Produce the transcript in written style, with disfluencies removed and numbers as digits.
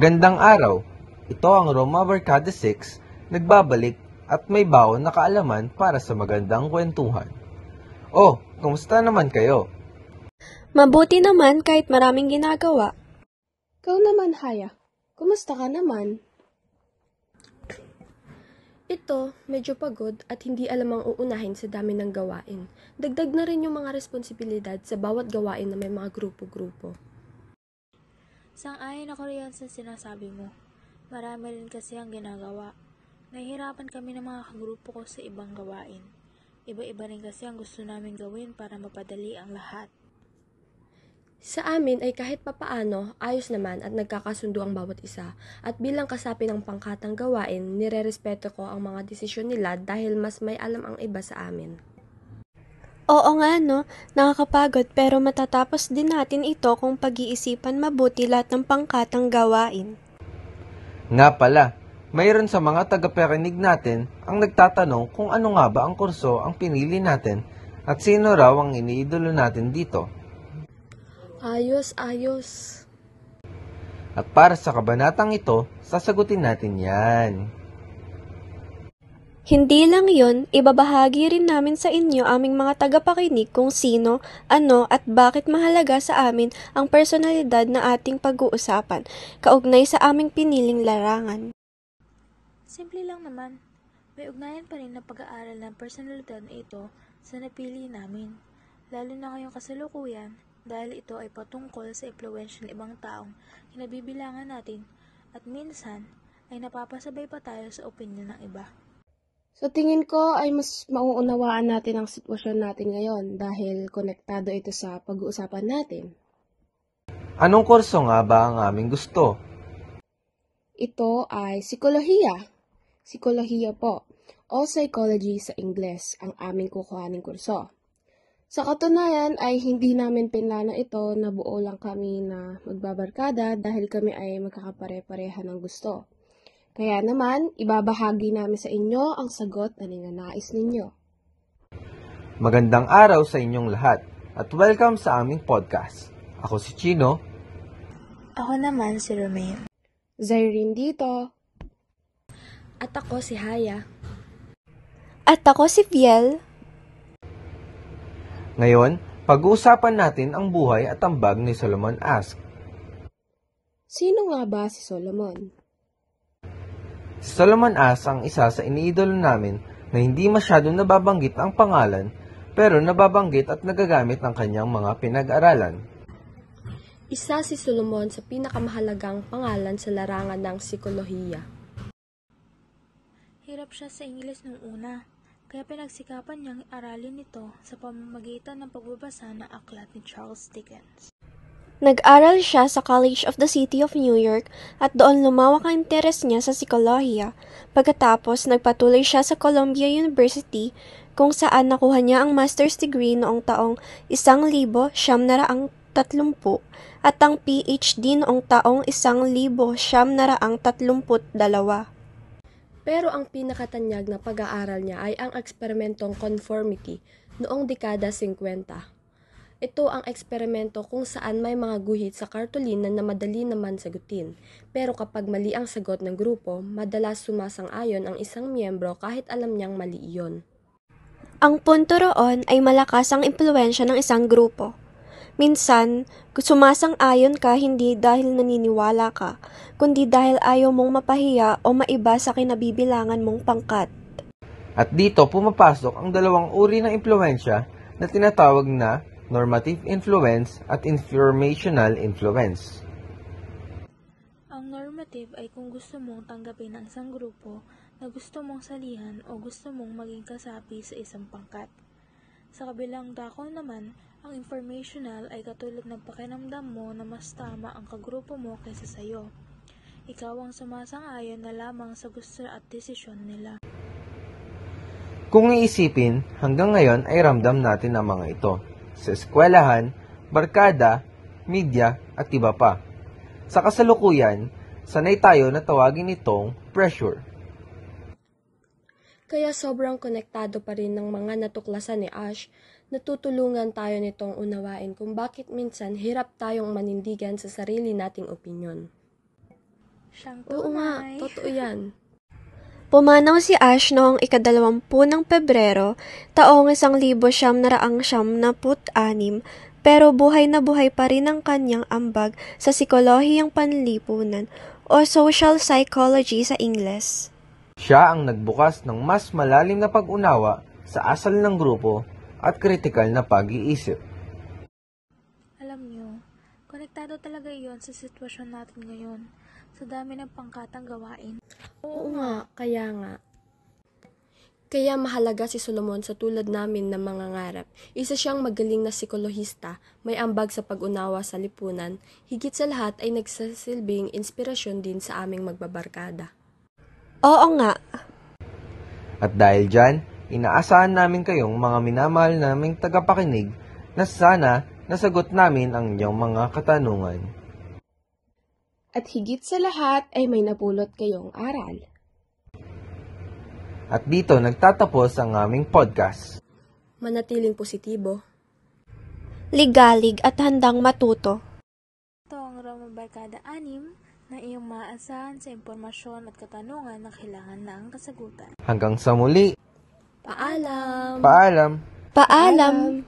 Magandang araw! Ito ang Roma Barkada 6, nagbabalik at may baon na kaalaman para sa magandang kwentuhan. Oh, kumusta naman kayo? Mabuti naman kahit maraming ginagawa. Ikaw naman, Haya. Kumusta ka naman? Ito, medyo pagod at hindi alam ang uunahin sa dami ng gawain. Dagdag na rin yung mga responsibilidad sa bawat gawain na may mga grupo-grupo. Sang-ayon ako riyan sa sinasabi mo. Marami rin kasi ang ginagawa. Nahihirapan kami ng mga kagrupo ko sa ibang gawain. Iba-iba rin kasi ang gusto namin gawin para mapadali ang lahat. Sa amin ay kahit papaano, ayos naman at nagkakasundo ang bawat isa. At bilang kasapi ng pangkatang gawain, nirerespeto ko ang mga desisyon nila dahil mas may alam ang iba sa amin. Oo nga no, nakakapagod pero matatapos din natin ito kung pag-iisipan mabuti lahat ng pangkatang gawain. Nga pala, mayroon sa mga tagapakinig natin ang nagtatanong kung ano nga ba ang kurso ang pinili natin at sino raw ang iniidolo natin dito. Ayos. At para sa kabanatang ito, sasagutin natin yan. Hindi lang yon, ibabahagi rin namin sa inyo aming mga tagapakinig kung sino, ano at bakit mahalaga sa amin ang personalidad na ating pag-uusapan, kaugnay sa aming piniling larangan. Simple lang naman. May ugnayan pa rin na pag-aaral ng personalidad na ito sa napili namin. Lalo na ngayong kasalukuyan dahil ito ay patungkol sa impluwensya ng ibang taong kinabibilangan natin at minsan ay napapasabay pa tayo sa opinyon ng iba. Sa tingin ko ay mas mauunawaan natin ang sitwasyon natin ngayon dahil konektado ito sa pag-uusapan natin. Anong kurso nga ba ang aming gusto? Ito ay psikolohiya. Psikolohiya po, o psychology sa Ingles ang aming kukuhaning kurso. Sa katunayan ay hindi namin pinlano ito na buo lang kami na magbabarkada dahil kami ay magkakapare-pareha ng gusto. Kaya naman, ibabahagi namin sa inyo ang sagot na ninanais ninyo. Magandang araw sa inyong lahat at welcome sa aming podcast. Ako si Chino. Ako naman si Romain. Zyrene dito. At ako si Haya. At ako si Fiel. Ngayon, pag-uusapan natin ang buhay at ambag ni Solomon Asch. Sino nga ba si Solomon? Si Solomon Asch ang isa sa iniidolo namin na hindi masyadong nababanggit ang pangalan pero nababanggit at nagagamit ang kanyang mga pinag-aralan. Isa si Solomon sa pinakamahalagang pangalan sa larangan ng psikolohiya. Hirap siya sa Ingles nung una, kaya pinagsikapan niyang aralin ito sa pamamagitan ng pagbabasa ng aklat ni Charles Dickens. Nag-aral siya sa College of the City of New York at doon lumawak ang interes niya sa psikolohiya. Pagkatapos, nagpatuloy siya sa Columbia University kung saan nakuha niya ang master's degree noong taong 1930 at ang PhD noong taong 1932. Pero ang pinakatanyag na pag-aaral niya ay ang eksperimentong conformity noong dekada 50. Ito ang eksperimento kung saan may mga guhit sa kartulina na madali naman sagutin. Pero kapag mali ang sagot ng grupo, madalas sumasang-ayon ang isang miyembro kahit alam niyang mali iyon. Ang punto roon ay malakas ang impluwensya ng isang grupo. Minsan, sumasang-ayon ka hindi dahil naniniwala ka, kundi dahil ayaw mong mapahiya o maiba sa kinabibilangan mong pangkat. At dito pumapasok ang dalawang uri ng impluwensya na tinatawag na normative influence at informational influence. Ang normative ay kung gusto mong tanggapin ang isang grupo na gusto mong salihan o gusto mong maging kasapi sa isang pangkat. Sa kabilang dako naman, ang informational ay katulad ng pakiramdam mo na mas tama ang kagrupo mo kaysa sayo. Ikaw ang sumasang-ayon na lamang sa gusto at desisyon nila. Kung iisipin, hanggang ngayon ay ramdam natin ang mga ito. Sa eskwelahan, barkada, media, at iba pa. Sa kasalukuyan, sanay tayo na tawagin itong pressure. Kaya sobrang konektado pa rin ng mga natuklasan ni Asch, natutulungan tayo nitong unawain kung bakit minsan hirap tayong manindigan sa sarili nating opinyon. Siyang Oo nga, tunay. totoo yan. Pumanaw si Ash noong 20 ng Pebrero, taong 1996, pero buhay na buhay pa rin ang kanyang ambag sa Psikolohiyang Panlipunan o Social Psychology sa Ingles. Siya ang nagbukas ng mas malalim na pag-unawa sa asal ng grupo at kritikal na pag-iisip. Alam nyo, konektado talaga iyon sa sitwasyon natin ngayon, sa dami ng pangkatang gawain. Oo nga, kaya nga. Kaya mahalaga si Solomon sa tulad namin na mangangarap. Isa siyang magaling na psikolohista, may ambag sa pag-unawa sa lipunan, higit sa lahat ay nagsasilbing inspirasyon din sa aming magbabarkada. Oo nga, At dahil dyan, inaasahan namin kayong mga minamahal naming tagapakinig na sana nasagot namin ang inyong mga katanungan. At higit sa lahat ay may napulot kayong aral. At dito nagtatapos ang aming podcast. Manatiling positibo. ligalig at handang matuto. Ito ang Roma Barkada 6 na iyong maaasahan sa impormasyon at katanungan na kailangan ng kasagutan. Hanggang sa muli, Paalam! paalam! Paalam!